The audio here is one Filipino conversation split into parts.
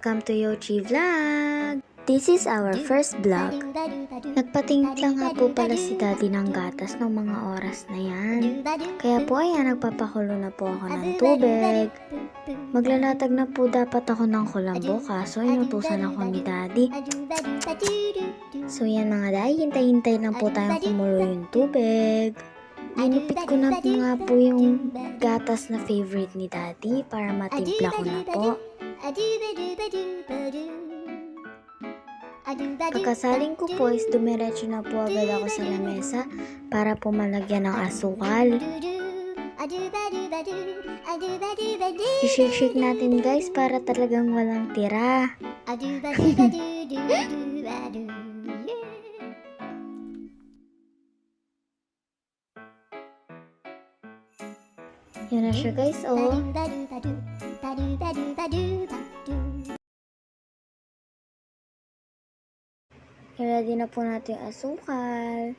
Welcome to Yochi Vlog! This is our first vlog. Nagpatingit lang nga po pala si Daddy ng gatas ng mga oras na yan. Kaya po ayan, nagpapakulo na po ako ng tubig. Maglalatag na po dapat ako ng kulambo kaso inutusan ako ni Daddy. So yan mga day, hintay-hintay lang po tayong kumulo yung tubig. Ginupit ko na nga po yung gatas na favorite ni Daddy para matimpla ko na po. Pagkasaling ko po is dumiretso na po agad ako sa lamesa para po malagyan ng asukal. I-shake natin guys para talagang walang tira. Yan na siya guys, oh. I-ready na po natin yung asukal.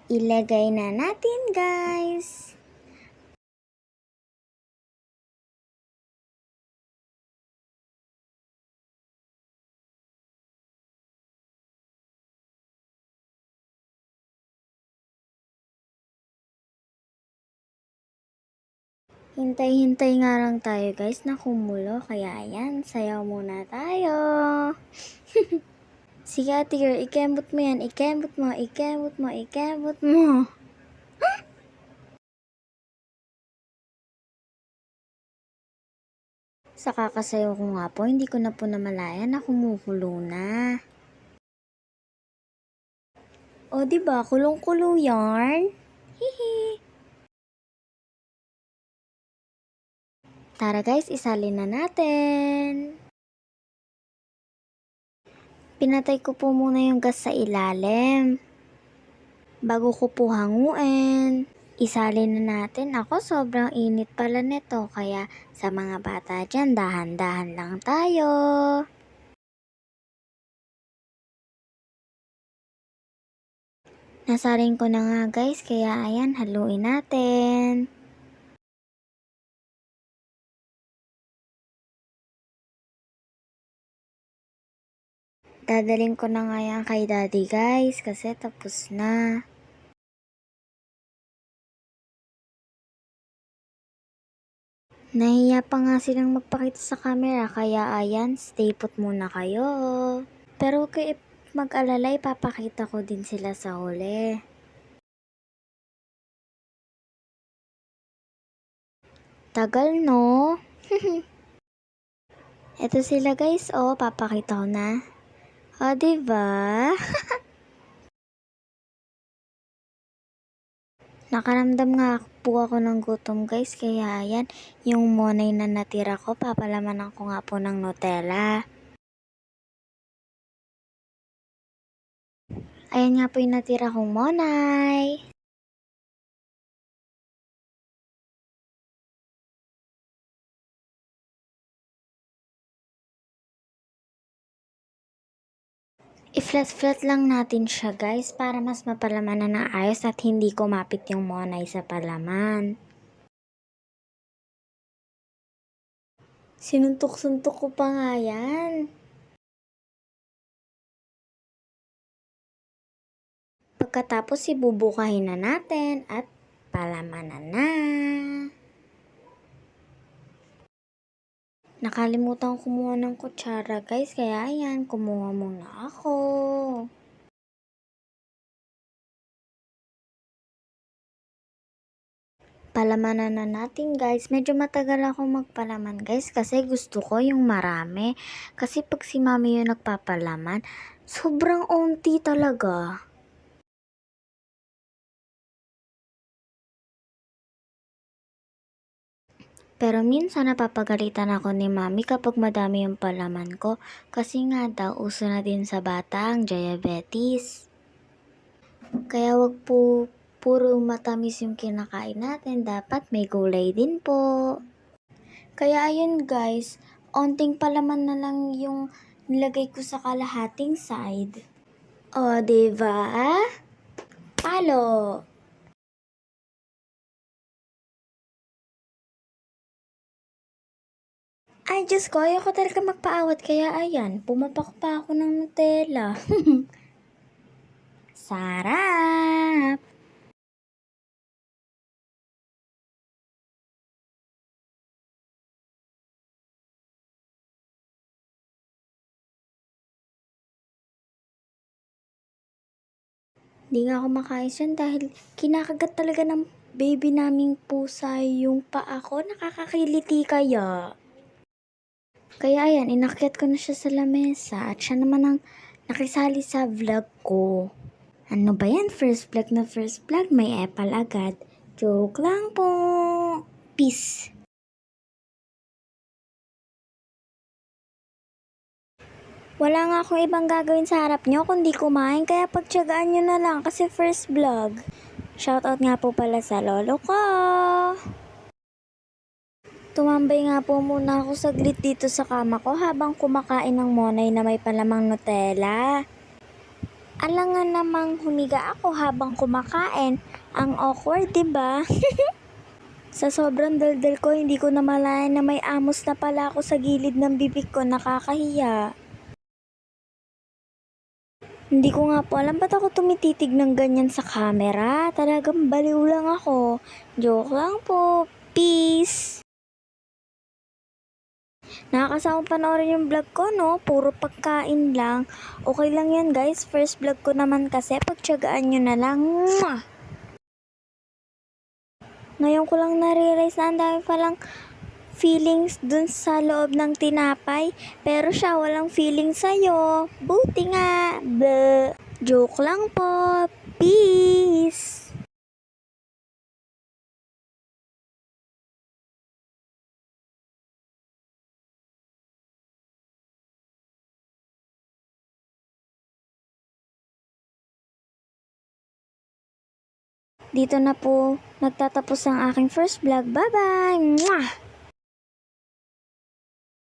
Ilagay na natin guys. Hintay-hintay nga lang tayo guys na kumulo. Kaya ayan, sayaw muna tayo. Sige ate girl, ikembot mo yan. Ikembot mo, ikembot mo, ikembot mo. Sa kakasayaw ko nga po, hindi ko na po namalayan na kumukulo na. O diba, kulong-kulo yarn? Hihi. Tara guys, isalin na natin. Pinatay ko po muna yung gas sa ilalim. Bago ko po hanguin. Isalin na natin. Ako, sobrang init pala nito. Kaya sa mga bata dyan, dahan-dahan lang tayo. Nasarin ko na nga guys. Kaya ayan, haluin natin. Dadaling ko na nga yan kay Daddy guys. Kasi tapos na. Nahiya pa nga silang magpakita sa camera, kaya ayan, stay put muna kayo. Pero kung mag-alala, ipapakita ko din sila sa huli. Tagal no? Ito sila guys, oh, papakita ko na. O, diba? Nakaramdam nga po ako ng gutom guys, kaya ayan, yung monay na natira ko, papalamanan ko nga po ng Nutella. Ayan nga po yung natira kong monay. I-flat-flat lang natin siya guys para mas mapalamanan ng ayos at hindi kumapit yung monay sa palaman. Sinuntok-suntok ko pa nga yan. Pagkatapos ibubukahin na natin at palamanan na. Nakalimutan kumuha ng kutsara guys, kaya ayan, kumuha muna ako. Palamanan na natin guys. Medyo matagal ako magpalaman guys kasi gusto ko yung marami. Kasi pag si mami yung nagpapalaman, sobrang onti talaga. Pero minsan napapagalitan ako ni mami kapag madami yung palaman ko. Kasi nga daw uso na din sa bata ang diabetes. Kaya wag po puro matamis yung kinakain natin. Dapat may gulay din po. Kaya ayun guys, onting palaman na lang yung nilagay ko sa kalahating side. O, diba? Palo! Ay, Diyos ko, ayoko talaga magpaawat. Kaya ayan, pumapak pa ako ng Nutella. Sarap! Hindi nga ako makayos yan dahil kinakagat talaga ng baby naming pusa yung paa ko. Nakakakiliti kaya. Kaya ayan, inakyat ko na siya sa lamesa at siya naman ang nakisali sa vlog ko. Ano ba yan? First vlog na first vlog, may epal agad. Joke lang po. Peace. Wala nga akong ibang gagawin sa harap nyo kundi kumain kaya pagtyagaan nyo na lang kasi first vlog. Shoutout nga po pala sa lolo ko. Tumambay nga po muna ako saglit dito sa kama ko habang kumakain ng monay na may palamang Nutella. Alangan namang humiga ako habang kumakain. Ang awkward, diba? Sa sobrang daldal ko, hindi ko namalayan na may amos na pala ako sa gilid ng bibig ko. Nakakahiya. Hindi ko nga po alam ba't ako tumititig ng ganyan sa camera. Talagang baliw lang ako. Joke lang po. Peace! Nakakasawang panoorin yung vlog ko, no? Puro pagkain lang. Okay lang yan, guys. First vlog ko naman kasi. Pagtyagaan nyo na lang. Mwah! Ngayon ko lang na-realize na ang dami palang feelings dun sa loob ng tinapay. Pero siya walang feeling sa'yo. Buti nga. Bleh. Joke lang po. Peace! Dito na po nagtatapos ang aking first vlog. Bye-bye! Mwah!